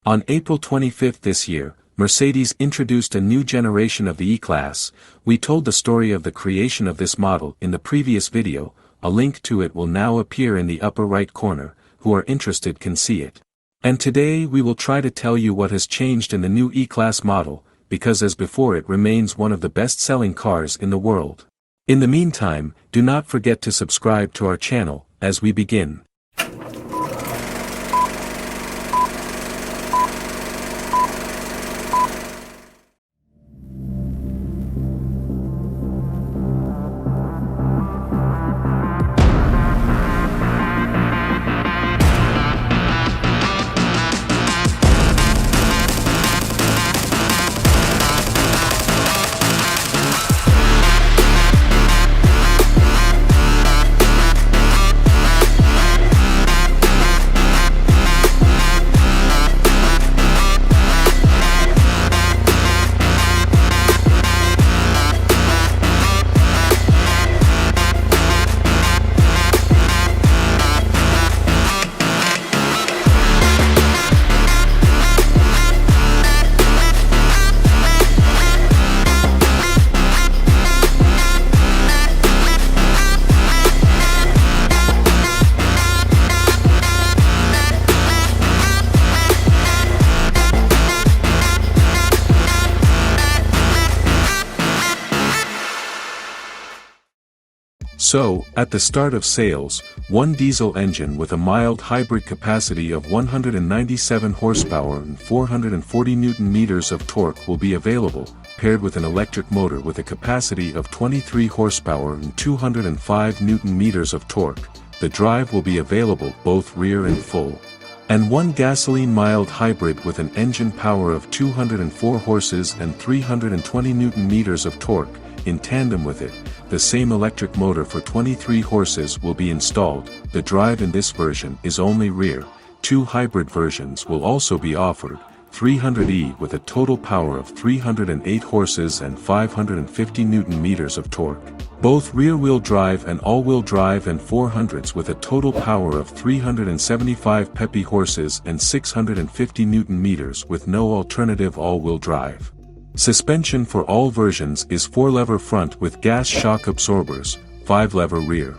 On April 25 this year, Mercedes introduced a new generation of the E-Class. We told the story of the creation of this model in the previous video. A link to it will now appear in the upper right corner. Who are interested can see it. And today we will try to tell you what has changed in the new E-Class model, because as before it remains one of the best-selling cars in the world. In the meantime, do not forget to subscribe to our channel, as we begin. So, at the start of sales, one diesel engine with a mild hybrid capacity of 197 horsepower and 440 Nm of torque will be available, paired with an electric motor with a capacity of 23 horsepower and 205 Nm of torque. The drive will be available both rear and full. And one gasoline mild hybrid with an engine power of 204 horses and 320 Nm of torque. In tandem with it, the same electric motor for 23 horses will be installed. The drive in this version is only rear. Two hybrid versions will also be offered, 300e with a total power of 308 horses and 550 Nm of torque. Both rear-wheel drive and all-wheel drive, and 400s with a total power of 375 peppy horses and 650 Nm with no alternative all-wheel drive. Suspension for all versions is 4-lever front with gas shock absorbers, 5-lever rear.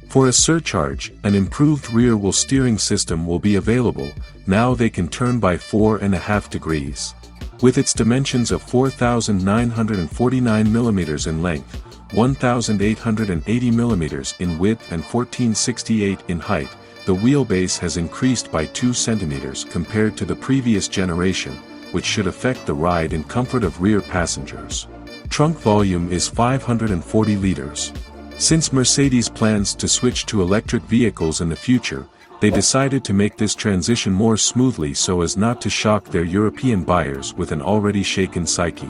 For a surcharge, an improved rear-wheel steering system will be available. Now they can turn by 4.5 degrees. With its dimensions of 4,949 mm in length, 1,880 mm in width and 1,468 in height, the wheelbase has increased by 2 cm compared to the previous generation, which should affect the ride and comfort of rear passengers. Trunk volume is 540 liters. Since Mercedes plans to switch to electric vehicles in the future, they decided to make this transition more smoothly so as not to shock their European buyers with an already shaken psyche.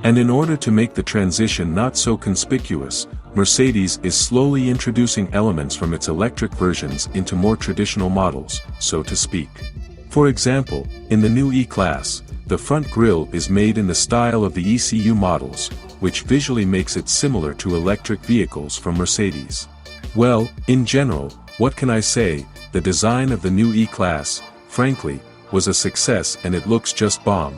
And in order to make the transition not so conspicuous, Mercedes is slowly introducing elements from its electric versions into more traditional models, so to speak. For example, in the new E-Class, the front grille is made in the style of the ECU models, which visually makes it similar to electric vehicles from Mercedes. Well, in general, what can I say, the design of the new E-Class, frankly, was a success and it looks just bomb.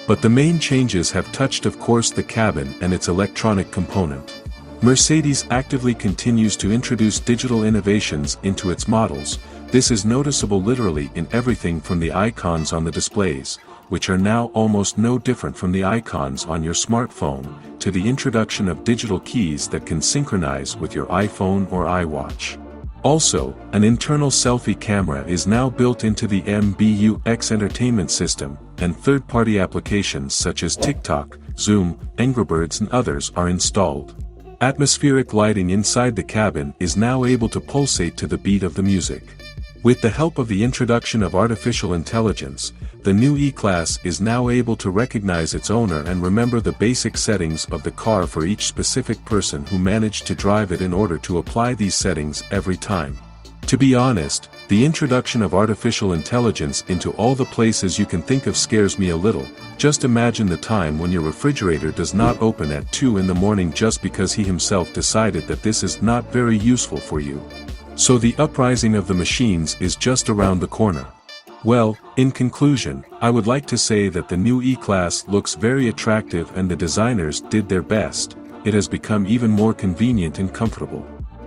But the main changes have touched of course the cabin and its electronic component. Mercedes actively continues to introduce digital innovations into its models. This is noticeable literally in everything from the icons on the displays, which are now almost no different from the icons on your smartphone, to the introduction of digital keys that can synchronize with your iPhone or iWatch. Also, an internal selfie camera is now built into the MBUX entertainment system, and third-party applications such as TikTok, Zoom, Angry Birds and others are installed. Atmospheric lighting inside the cabin is now able to pulsate to the beat of the music. With the help of the introduction of artificial intelligence, the new E-Class is now able to recognize its owner and remember the basic settings of the car for each specific person who managed to drive it in order to apply these settings every time. To be honest, the introduction of artificial intelligence into all the places you can think of scares me a little. Just imagine the time when your refrigerator does not open at 2 in the morning just because he himself decided that this is not very useful for you. So the uprising of the machines is just around the corner. Well, in conclusion, I would like to say that the new E-Class looks very attractive and the designers did their best. It has become even more convenient and comfortable.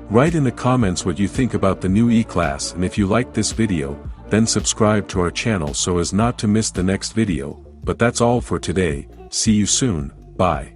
Write in the comments what you think about the new E-Class, and if you liked this video, then subscribe to our channel so as not to miss the next video. But that's all for today. See you soon. Bye.